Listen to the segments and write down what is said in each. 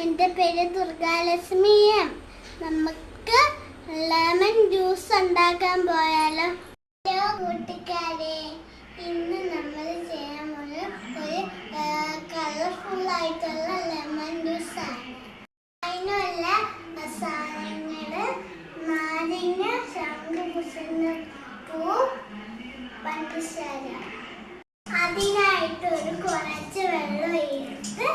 എൻ്റെ പേര് ദുർഗാലക്ഷ്മി. നമുക്ക് ലെമൺ ജ്യൂസ് ഉണ്ടാക്കാൻ പോയാലോ? ഹലോ കൂട്ടുകാരെ, ഇന്ന് നമ്മൾ ചെയ്യാൻ ഒരു കളർഫുൾ ആയിട്ടുള്ള ലെമൺ ജ്യൂസ് ആണ്. അതിനുള്ള മസാലകള് നാരങ്ങ, ശംഖുപുഷ്പപ്പൂ, പഞ്ചസാര. അതിനായിട്ട് ഒരു കുറച്ച് വെള്ളം എടുത്ത്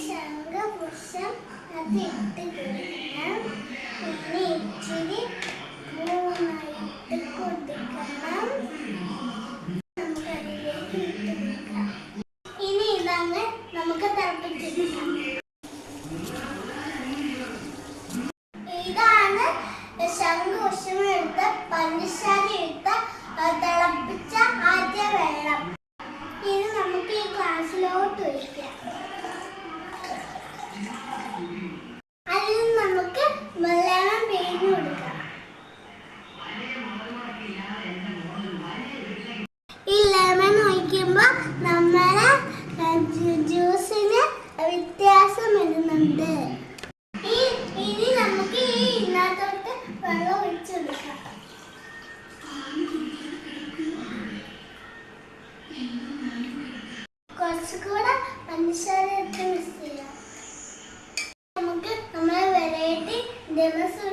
ശംഖുപുഷ്പം അത് ഇട്ട് കൊടുക്കണം. പിന്നെ ഇച്ചിരി മൂന്നായിട്ട് കൊടുക്കണം. നമുക്കതിലേക്ക് ഇട്ട് കൊടുക്കാം. ഇനി ഇതാണ് നമുക്ക് തിളപ്പിച്ചെടുക്കാം. ഇതാണ് ശംഖുപുഷ്പം എടുത്ത് പഞ്ചസാര എടുത്ത് തിളപ്പിച്ച ആദ്യ വെള്ളം. ഇത് നമുക്ക് ഈ ഗ്ലാസ്സിലോട്ട് ഒഴിക്കാം. അതിൽ നമുക്ക് ലെമൺ പിഴിഞ്ഞു കൊടുക്കാം. ഈ ലെമൺ ഒഴിക്കുമ്പോൾ നമ്മളെ ജ്യൂസിന് വ്യത്യാസം വരുന്നുണ്ട്. ഇനി നമുക്ക് ഈ ഇതിനകത്തോട്ട് വെള്ളം ഒഴിച്ചു കൊടുക്കാം. കുറച്ചുകൂടെ പഞ്ചസാര ഇട്ട് മിക്സ് ചെയ്യാം. നമുക്ക് നമ്മളെ വെറൈറ്റി ദിവസം